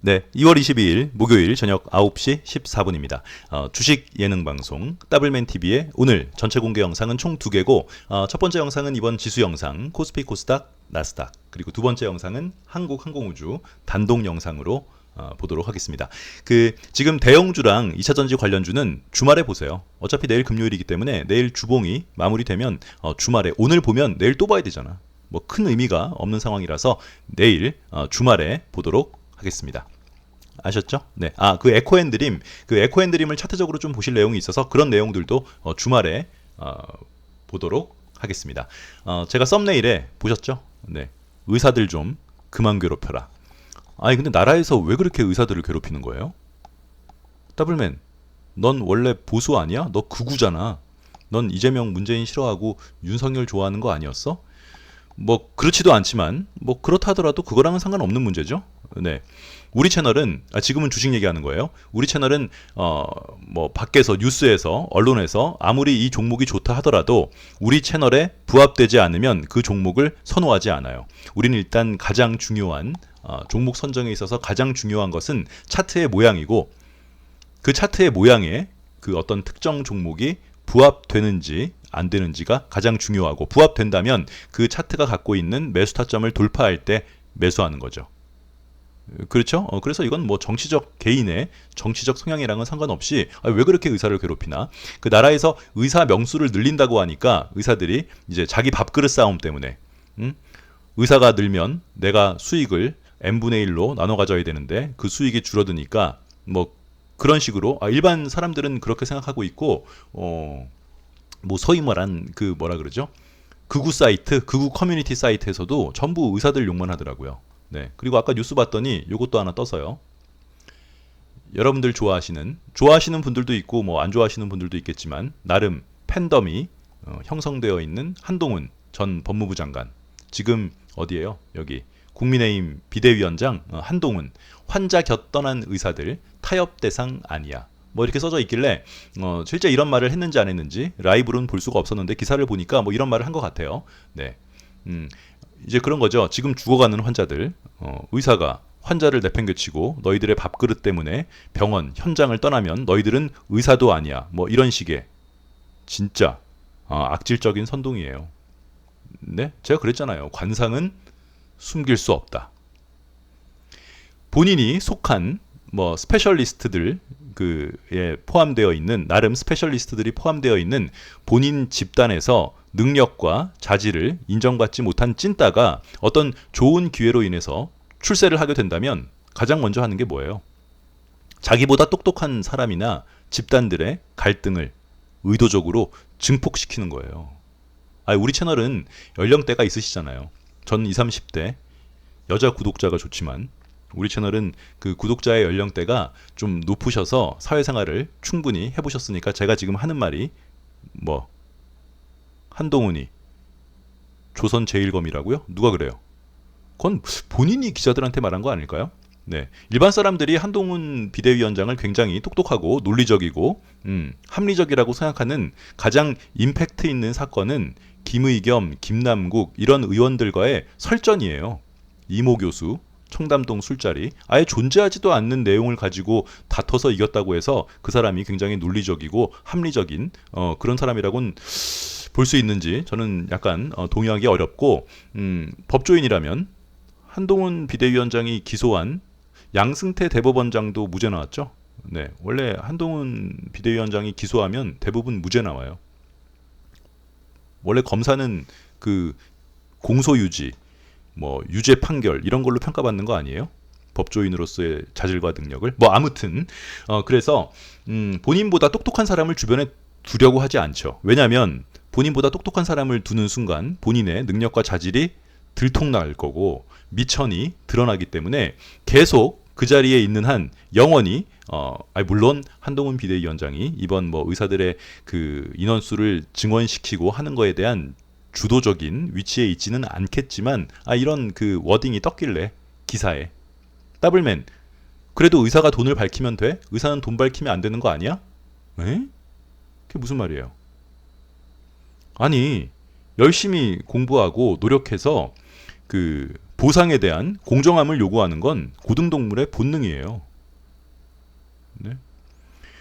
네, 2월 22일 목요일 저녁 9시 14분입니다. 주식 예능 방송 더블맨 TV의 오늘 전체 공개 영상은 총 2개고 첫 번째 영상은 이번 지수 영상 코스피 코스닥 나스닥, 그리고 두 번째 영상은 한국항공우주 단독 영상으로 보도록 하겠습니다. 지금 대형주랑 2차전지 관련주는 주말에 보세요. 어차피 내일 금요일이기 때문에 내일 주봉이 마무리되면 주말에, 오늘 보면 내일 또 봐야 되잖아. 뭐 큰 의미가 없는 상황이라서 내일 주말에 보도록 하겠습니다. 아셨죠? 네. 그 에코앤드림, 그 에코앤드림을 차트적으로 좀 보실 내용이 있어서 그런 내용들도 주말에 보도록 하겠습니다. 제가 썸네일에 보셨죠? 네. 의사들 좀 그만 괴롭혀라. 아니 근데 나라에서 왜 그렇게 의사들을 괴롭히는 거예요? 더블맨, 넌 원래 보수 아니야? 너 극우잖아. 넌 이재명 문재인 싫어하고 윤석열 좋아하는 거 아니었어? 뭐 그렇지도 않지만 뭐 그렇다 하더라도 그거랑은 상관없는 문제죠. 네. 우리 채널은 지금은 주식 얘기하는 거예요. 우리 채널은 뭐 밖에서 뉴스에서 언론에서 아무리 이 종목이 좋다 하더라도 우리 채널에 부합되지 않으면 그 종목을 선호하지 않아요. 우리는 일단 가장 중요한 종목 선정에 있어서 가장 중요한 것은 차트의 모양이고, 그 차트의 모양에 그 어떤 특정 종목이 부합되는지 안 되는지가 가장 중요하고, 부합된다면 그 차트가 갖고 있는 매수 타점을 돌파할 때 매수하는 거죠. 그렇죠? 그래서 이건 뭐 정치적, 개인의 정치적 성향이랑은 상관없이 왜 그렇게 의사를 괴롭히나? 그 나라에서 의사 명수를 늘린다고 하니까 의사들이 이제 자기 밥그릇 싸움 때문에 의사가 늘면 내가 수익을 n분의 1로 나눠 가져야 되는데 그 수익이 줄어드니까 뭐 그런 식으로 일반 사람들은 그렇게 생각하고 있고, 뭐 소위 말한 그 뭐라 그러죠? 극우 사이트, 극우 커뮤니티 사이트에서도 전부 의사들 욕만 하더라고요. 네. 그리고 아까 뉴스 봤더니 요것도 하나 떴어요. 여러분들 좋아하시는 분들도 있고 뭐 안 좋아하시는 분들도 있겠지만 나름 팬덤이 형성되어 있는 한동훈 전 법무부 장관, 지금 어디에요? 여기 국민의힘 비대위원장 한동훈, 환자 곁 떠난 의사들 타협 대상 아니야. 뭐 이렇게 써져 있길래 실제 이런 말을 했는지 안 했는지 라이브로는 볼 수가 없었는데 기사를 보니까 뭐 이런 말을 한 것 같아요. 네. 이제 그런 거죠. 지금 죽어가는 환자들, 의사가 환자를 내팽개치고 너희들의 밥그릇 때문에 병원 현장을 떠나면 너희들은 의사도 아니야. 뭐 이런 식의 진짜 악질적인 선동이에요. 네, 제가 그랬잖아요. 관상은 숨길 수 없다. 본인이 속한 뭐 스페셜리스트들 그에 포함되어 있는, 나름 스페셜리스트들이 포함되어 있는 본인 집단에서 능력과 자질을 인정받지 못한 찐따가 어떤 좋은 기회로 인해서 출세를 하게 된다면 가장 먼저 하는 게 뭐예요? 자기보다 똑똑한 사람이나 집단들의 갈등을 의도적으로 증폭시키는 거예요. 우리 채널은 연령대가 있으시잖아요. 전 20, 30대 여자 구독자가 좋지만 우리 채널은 그 구독자의 연령대가 좀 높으셔서 사회생활을 충분히 해보셨으니까 제가 지금 하는 말이 뭐 한동훈이 조선제일검이라고요? 누가 그래요? 그건 본인이 기자들한테 말한 거 아닐까요? 네, 일반 사람들이 한동훈 비대위원장을 굉장히 똑똑하고 논리적이고 합리적이라고 생각하는 가장 임팩트 있는 사건은 김의겸, 김남국 이런 의원들과의 설전이에요. 이모 교수, 청담동 술자리, 아예 존재하지도 않는 내용을 가지고 다퉈서 이겼다고 해서 그 사람이 굉장히 논리적이고 합리적인 그런 사람이라고는 볼 수 있는지 저는 약간 동의하기 어렵고, 법조인이라면 한동훈 비대위원장이 기소한 양승태 대법원장도 무죄 나왔죠. 네, 원래 한동훈 비대위원장이 기소하면 대부분 무죄 나와요. 원래 검사는 그 공소유지, 뭐 유죄 판결 이런 걸로 평가받는 거 아니에요? 법조인으로서의 자질과 능력을. 뭐 아무튼 그래서 본인보다 똑똑한 사람을 주변에 두려고 하지 않죠. 왜냐하면 본인보다 똑똑한 사람을 두는 순간 본인의 능력과 자질이 들통날 거고 미천이 드러나기 때문에 계속 그 자리에 있는 한 영원히 물론 한동훈 비대위원장이 이번 뭐 의사들의 그 인원수를 증원시키고 하는 거에 대한 주도적인 위치에 있지는 않겠지만 이런 그 워딩이 떴길래 기사에 더블맨, 그래도 의사가 돈을 밝히면 돼? 의사는 돈 밝히면 안 되는 거 아니야? 에? 그게 무슨 말이에요? 아니 열심히 공부하고 노력해서 그 보상에 대한 공정함을 요구하는 건 고등동물의 본능이에요. 네?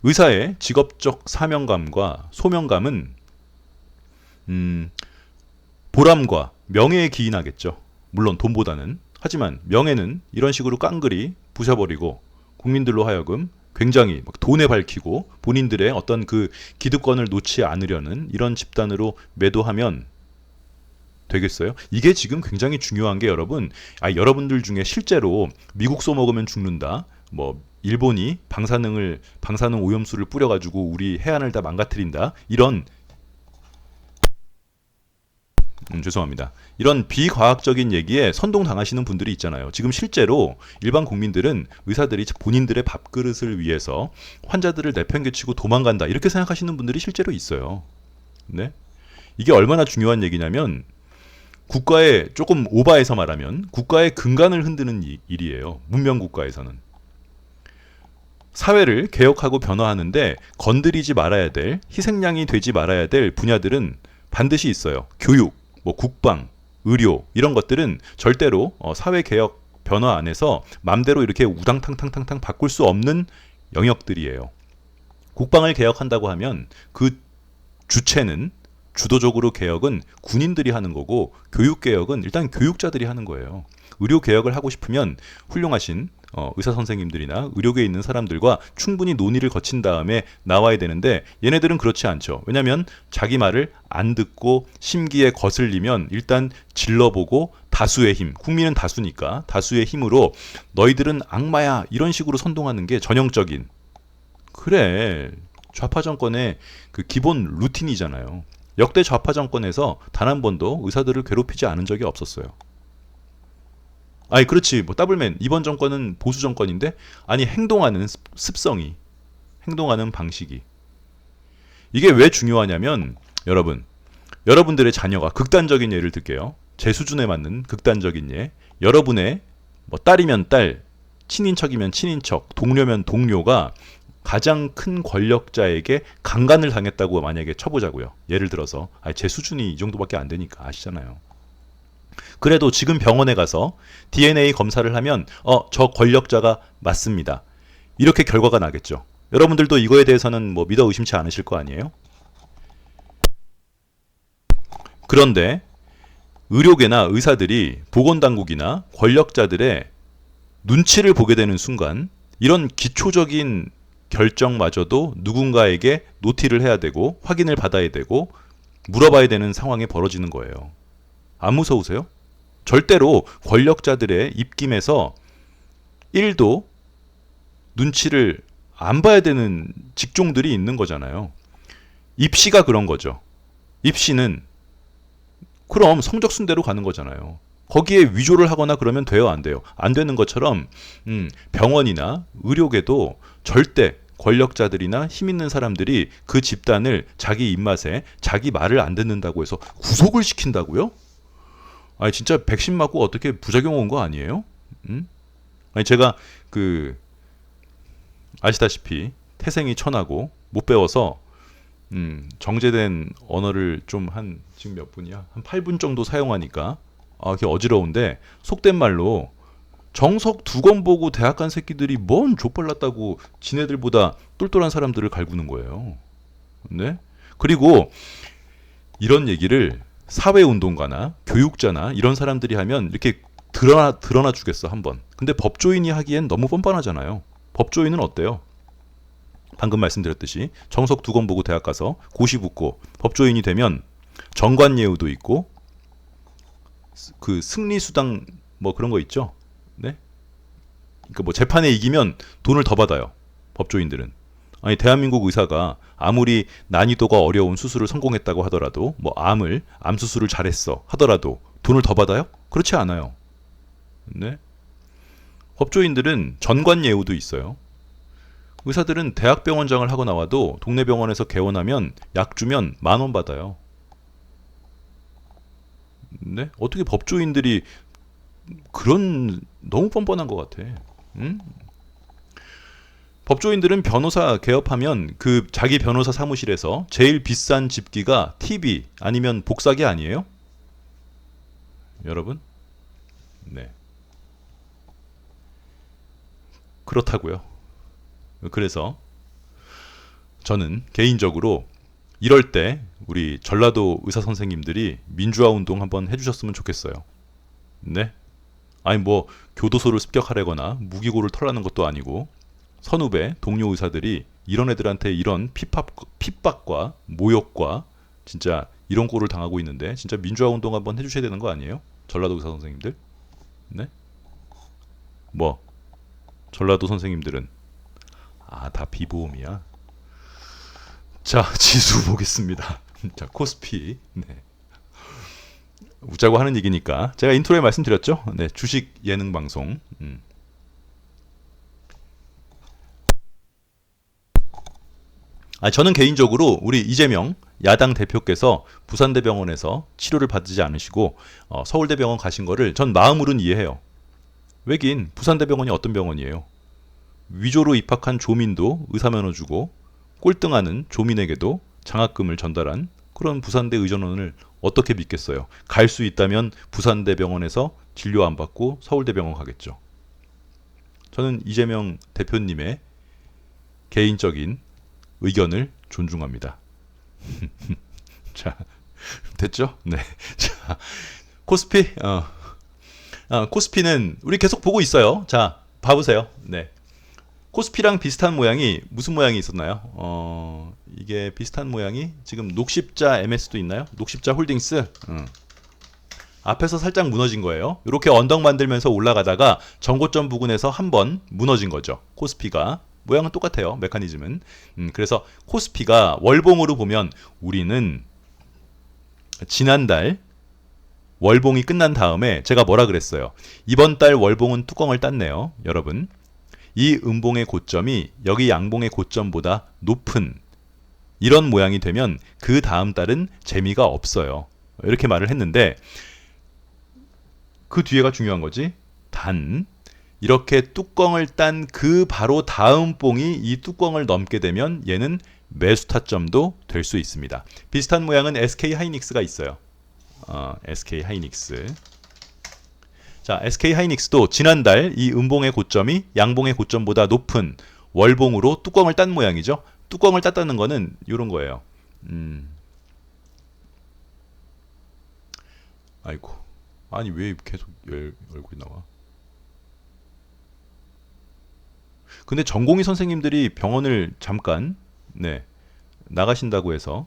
의사의 직업적 사명감과 소명감은 보람과 명예에 기인하겠죠. 물론 돈보다는. 하지만 명예는 이런 식으로 깡그리 부셔버리고 국민들로 하여금 굉장히 막 돈에 밝히고 본인들의 어떤 그 기득권을 놓지 않으려는 이런 집단으로 매도하면 되겠어요? 이게 지금 굉장히 중요한 게 여러분, 여러분들 중에 실제로 미국 소 먹으면 죽는다, 뭐 일본이 방사능 오염수를 뿌려가지고 우리 해안을 다 망가뜨린다, 이런 죄송합니다. 이런 비과학적인 얘기에 선동당하시는 분들이 있잖아요. 지금 실제로 일반 국민들은 의사들이 본인들의 밥그릇을 위해서 환자들을 내팽개치고 도망간다, 이렇게 생각하시는 분들이 실제로 있어요. 네? 이게 얼마나 중요한 얘기냐면 국가의, 조금 오바해서 말하면 국가의 근간을 흔드는 일이에요. 문명 국가에서는. 사회를 개혁하고 변화하는데 건드리지 말아야 될, 희생양이 되지 말아야 될 분야들은 반드시 있어요. 교육, 뭐 국방, 의료, 이런 것들은 절대로 사회 개혁 변화 안에서 맘대로 이렇게 우당탕탕탕탕 바꿀 수 없는 영역들이에요. 국방을 개혁한다고 하면 그 주체는, 주도적으로 개혁은 군인들이 하는 거고, 교육 개혁은 일단 교육자들이 하는 거예요. 의료 개혁을 하고 싶으면 훌륭하신 의사 선생님들이나 의료계에 있는 사람들과 충분히 논의를 거친 다음에 나와야 되는데, 얘네들은 그렇지 않죠. 왜냐하면 자기 말을 안 듣고 심기에 거슬리면 일단 질러보고 다수의 힘, 국민은 다수니까 다수의 힘으로 너희들은 악마야, 이런 식으로 선동하는 게 전형적인, 그래, 좌파 정권의 그 기본 루틴이잖아요. 역대 좌파 정권에서 단 한 번도 의사들을 괴롭히지 않은 적이 없었어요. 아니 그렇지, 뭐 더블맨 이번 정권은 보수 정권인데, 아니 행동하는 습성이, 행동하는 방식이, 이게 왜 중요하냐면 여러분들의 자녀가, 극단적인 예를 들게요. 제 수준에 맞는 극단적인 예, 여러분의 뭐 딸이면 딸, 친인척이면 친인척, 동료면 동료가 가장 큰 권력자에게 강간을 당했다고 만약에 쳐보자고요. 예를 들어서, 제 수준이 이 정도밖에 안 되니까 아시잖아요. 그래도 지금 병원에 가서 DNA 검사를 하면 저 권력자가 맞습니다, 이렇게 결과가 나겠죠. 여러분들도 이거에 대해서는 뭐 믿어 의심치 않으실 거 아니에요? 그런데 의료계나 의사들이 보건당국이나 권력자들의 눈치를 보게 되는 순간, 이런 기초적인 결정마저도 누군가에게 노티를 해야 되고 확인을 받아야 되고 물어봐야 되는 상황이 벌어지는 거예요. 안 무서우세요? 절대로 권력자들의 입김에서 1도 눈치를 안 봐야 되는 직종들이 있는 거잖아요. 입시가 그런 거죠. 입시는 그럼 성적 순대로 가는 거잖아요. 거기에 위조를 하거나 그러면 돼요, 안 돼요? 안 되는 것처럼 병원이나 의료계도 절대 권력자들이나 힘 있는 사람들이 그 집단을 자기 입맛에, 자기 말을 안 듣는다고 해서 구속을 시킨다고요? 아니 진짜 백신 맞고 어떻게 부작용 온 거 아니에요? 아니 제가 아시다시피 태생이 천하고 못 배워서 정제된 언어를 좀 지금 몇 분이야? 한 8분 정도 사용하니까 그게 어지러운데, 속된 말로 정석 2권 보고 대학 간 새끼들이 뭔 족발났다고 지네들보다 똘똘한 사람들을 갈구는 거예요. 네? 그리고 이런 얘기를 사회운동가나 교육자나 이런 사람들이 하면 이렇게 드러나 주겠어, 한번. 근데 법조인이 하기엔 너무 뻔뻔하잖아요. 법조인은 어때요? 방금 말씀드렸듯이 정석 2권 보고 대학 가서 고시 붙고 법조인이 되면 정관예우도 있고, 그 승리수당 뭐 그런 거 있죠. 네? 그러니까 뭐 재판에 이기면 돈을 더 받아요, 법조인들은. 아니 대한민국 의사가 아무리 난이도가 어려운 수술을 성공했다고 하더라도, 뭐 암 수술을 잘했어 하더라도 돈을 더 받아요? 그렇지 않아요. 네? 법조인들은 전관예우도 있어요. 의사들은 대학병원장을 하고 나와도 동네 병원에서 개원하면 약 주면 10,000원 받아요. 네? 어떻게 법조인들이 그런, 너무 뻔뻔한 것 같아. 응? 법조인들은 변호사 개업하면 그 자기 변호사 사무실에서 제일 비싼 집기가 TV 아니면 복사기 아니에요? 여러분? 네. 그렇다고요. 그래서 저는 개인적으로 이럴 때 우리 전라도 의사 선생님들이 민주화 운동 한번 해주셨으면 좋겠어요. 네. 아니 뭐 교도소를 습격하려거나 무기고를 털라는 것도 아니고 선후배 동료 의사들이 이런 애들한테 이런 핍박과 모욕과 진짜 이런 꼴을 당하고 있는데 진짜 민주화 운동 한번 해주셔야 되는 거 아니에요? 전라도 의사 선생님들? 네? 뭐 전라도 선생님들은 다 비보험이야. 자, 지수 보겠습니다. 자, 코스피. 네. 웃자고 하는 얘기니까 제가 인트로에 말씀드렸죠. 네, 주식 예능 방송. 저는 개인적으로 우리 이재명 야당 대표께서 부산대병원에서 치료를 받지 않으시고 서울대병원 가신 거를 전 마음으로는 이해해요. 왜긴 부산대병원이 어떤 병원이에요? 위조로 입학한 조민도 의사면허 주고 꼴등하는 조민에게도 장학금을 전달한 그런 부산대 의전원을 어떻게 믿겠어요? 갈 수 있다면 부산대병원에서 진료 안 받고 서울대병원 가겠죠. 저는 이재명 대표님의 개인적인 의견을 존중합니다. 자, 됐죠? 네. 자, 코스피, 코스피는 우리 계속 보고 있어요. 자, 봐보세요. 네. 코스피랑 비슷한 모양이 무슨 모양이 있었나요? 이게 비슷한 모양이 지금 녹십자 MS도 있나요? 녹십자 홀딩스. 앞에서 살짝 무너진 거예요. 이렇게 언덕 만들면서 올라가다가 전고점 부근에서 한번 무너진 거죠. 코스피가. 모양은 똑같아요. 메커니즘은. 그래서 코스피가 월봉으로 보면 우리는 지난달 월봉이 끝난 다음에 제가 뭐라 그랬어요. 이번 달 월봉은 뚜껑을 땄네요. 여러분. 이 음봉의 고점이 여기 양봉의 고점보다 높은 이런 모양이 되면 그 다음 달은 재미가 없어요. 이렇게 말을 했는데 그 뒤에가 중요한 거지. 단 이렇게 뚜껑을 딴 그 바로 다음 봉이 이 뚜껑을 넘게 되면 얘는 매수 타점도 될 수 있습니다. 비슷한 모양은 SK 하이닉스가 있어요. SK 하이닉스. 자, SK 하이닉스도 지난달 이 음봉의 고점이 양봉의 고점보다 높은 월봉으로 뚜껑을 딴 모양이죠. 뚜껑을 땄다는 거는 이런 거예요. 아이고. 아니 왜 계속 얼굴이 나와? 근데 전공의 선생님들이 병원을 잠깐 나가신다고 해서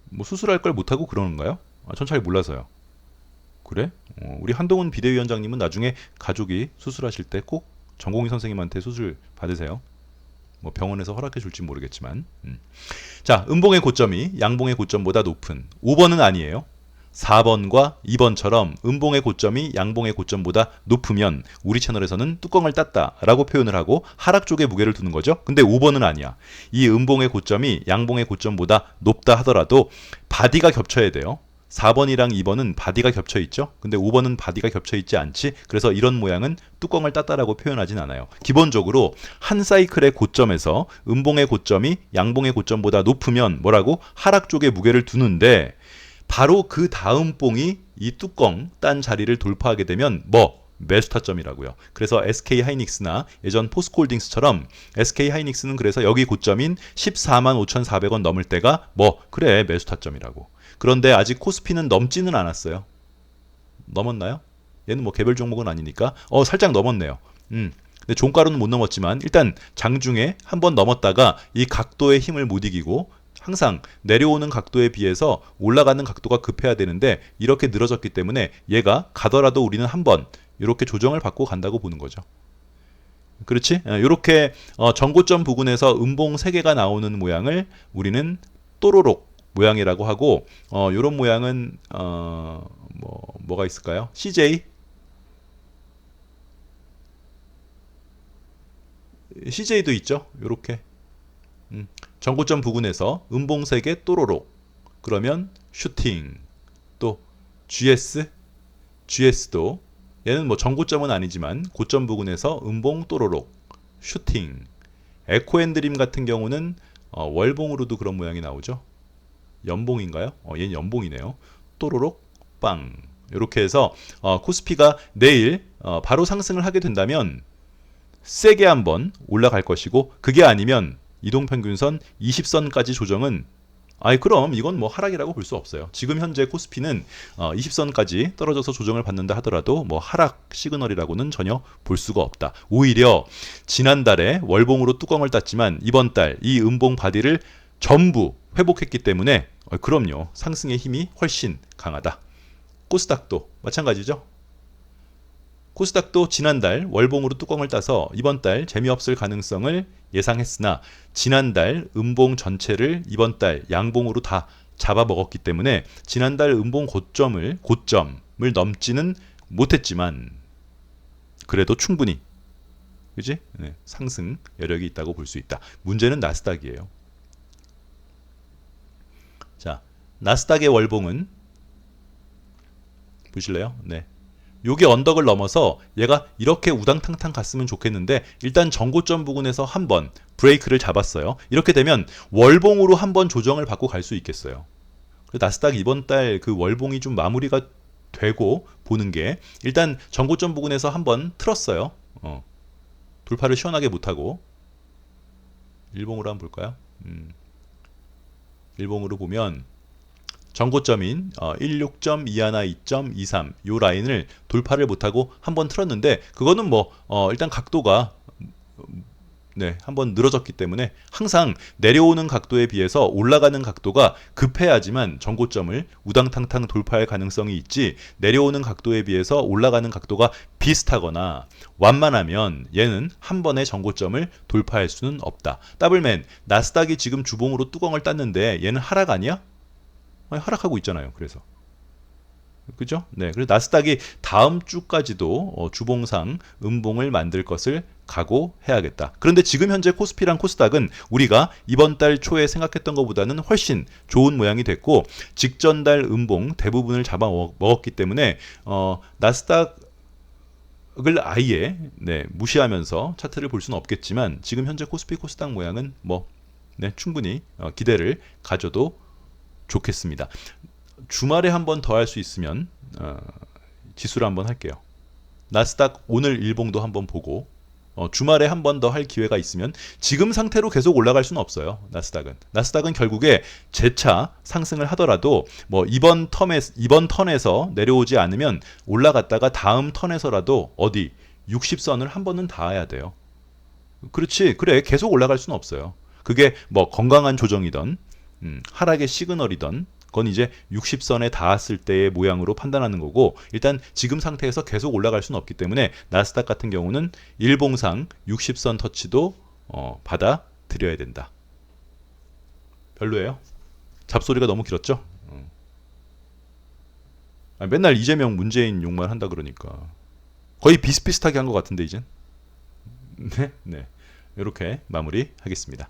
뭐 수술할 걸 못하고 그러는가요? 전 잘 몰라서요. 그래? 우리 한동훈 비대위원장님은 나중에 가족이 수술하실 때 꼭 전공의 선생님한테 수술 받으세요. 뭐 병원에서 허락해 줄지 모르겠지만. 자, 음봉의 고점이 양봉의 고점보다 높은 5번은 아니에요. 4번과 2번처럼 음봉의 고점이 양봉의 고점보다 높으면 우리 채널에서는 뚜껑을 땄다라고 표현을 하고 하락 쪽에 무게를 두는 거죠. 근데 5번은 아니야. 이 음봉의 고점이 양봉의 고점보다 높다 하더라도 바디가 겹쳐야 돼요. 4번이랑 2번은 바디가 겹쳐 있죠. 근데 5번은 바디가 겹쳐 있지 않지. 그래서 이런 모양은 뚜껑을 땄다라고 표현하진 않아요. 기본적으로 한 사이클의 고점에서 음봉의 고점이 양봉의 고점보다 높으면 뭐라고? 하락 쪽에 무게를 두는데 바로 그 다음 봉이 이 뚜껑 딴 자리를 돌파하게 되면 매수 타점이라고요. 그래서 SK 하이닉스나 예전 포스코홀딩스처럼 SK 하이닉스는 그래서 여기 고점인 14만 5,400원 넘을 때가 그래 매수 타점이라고. 그런데 아직 코스피는 넘지는 않았어요. 넘었나요? 얘는 개별 종목은 아니니까 살짝 넘었네요. 근데 종가로는 못 넘었지만 일단 장중에 한번 넘었다가 이 각도의 힘을 못 이기고 항상 내려오는 각도에 비해서 올라가는 각도가 급해야 되는데 이렇게 늘어졌기 때문에 얘가 가더라도 우리는 한번 이렇게 조정을 받고 간다고 보는 거죠. 그렇지? 이렇게 전고점 부근에서 음봉 3개가 나오는 모양을 우리는 또로록 모양이라고 하고 이런 모양은 뭐가 있을까요? CJ도 있죠. 이렇게 전고점 부근에서 음봉 3개 또로록 그러면 슈팅. 또 GS도 얘는 전고점은 아니지만 고점 부근에서 음봉 또로록 슈팅. 에코앤드림 같은 경우는 월봉으로도 그런 모양이 나오죠. 연봉인가요? 얘는 연봉이네요. 또로록 빵. 이렇게 해서 코스피가 내일 바로 상승을 하게 된다면 세게 한번 올라갈 것이고, 그게 아니면 이동평균선 20선까지 조정은 그럼 이건 뭐 하락이라고 볼 수 없어요. 지금 현재 코스피는 20선까지 떨어져서 조정을 받는다 하더라도 뭐 하락 시그널이라고는 전혀 볼 수가 없다. 오히려 지난달에 월봉으로 뚜껑을 땄지만 이번 달 이 음봉 바디를 전부 회복했기 때문에 그럼요, 상승의 힘이 훨씬 강하다. 코스닥도 마찬가지죠. 코스닥도 지난달 월봉으로 뚜껑을 따서 이번 달 재미없을 가능성을 예상했으나 지난달 음봉 전체를 이번 달 양봉으로 다 잡아먹었기 때문에 지난달 음봉 고점을 넘지는 못했지만 그래도 충분히 그지? 네, 상승 여력이 있다고 볼 수 있다. 문제는 나스닥이에요. 자, 나스닥의 월봉은 보실래요? 네. 요게 언덕을 넘어서 얘가 이렇게 우당탕탕 갔으면 좋겠는데 일단 전고점 부근에서 한번 브레이크를 잡았어요. 이렇게 되면 월봉으로 한번 조정을 받고 갈 수 있겠어요. 나스닥 이번 달 그 월봉이 좀 마무리가 되고 보는 게 일단 전고점 부근에서 한번 틀었어요. 돌파를 시원하게 못하고 일봉으로 한번 볼까요? 일봉으로 보면 전고점인 16.21, 2.23 요 라인을 돌파를 못하고 한번 틀었는데 그거는 뭐 일단 각도가 한번 늘어졌기 때문에 항상 내려오는 각도에 비해서 올라가는 각도가 급해야지만 전고점을 우당탕탕 돌파할 가능성이 있지, 내려오는 각도에 비해서 올라가는 각도가 비슷하거나 완만하면 얘는 한 번에 전고점을 돌파할 수는 없다. 더블맨 나스닥이 지금 주봉으로 뚜껑을 땄는데 얘는 하락 아니야? 하락하고 있잖아요. 그래서 그죠? 네, 그래서 나스닥이 다음 주까지도 주봉상 음봉을 만들 것을 각오해야겠다. 그런데 지금 현재 코스피랑 코스닥은 우리가 이번 달 초에 생각했던 것보다는 훨씬 좋은 모양이 됐고 직전 달 음봉 대부분을 잡아먹었기 때문에 나스닥을 아예 무시하면서 차트를 볼 수는 없겠지만 지금 현재 코스피 코스닥 모양은 충분히 기대를 가져도 좋겠습니다. 주말에 한 번 더 할 수 있으면 지수를 한번 할게요. 나스닥 오늘 일봉도 한번 보고 주말에 한 번 더 할 기회가 있으면 지금 상태로 계속 올라갈 수는 없어요. 나스닥은 결국에 재차 상승을 하더라도 이번 턴에서 내려오지 않으면 올라갔다가 다음 턴에서라도 60선을 한 번은 닿아야 돼요. 그렇지, 그래, 계속 올라갈 수는 없어요. 그게 건강한 조정이던 하락의 시그널이던 그건 이제 60선에 닿았을 때의 모양으로 판단하는 거고, 일단 지금 상태에서 계속 올라갈 수는 없기 때문에 나스닥 같은 경우는 일봉상 60선 터치도 받아들여야 된다. 별로예요? 잡소리가 너무 길었죠? 맨날 이재명 문재인 욕만 한다 그러니까 거의 비슷비슷하게 한 것 같은데 이젠. 네, 이렇게 마무리하겠습니다.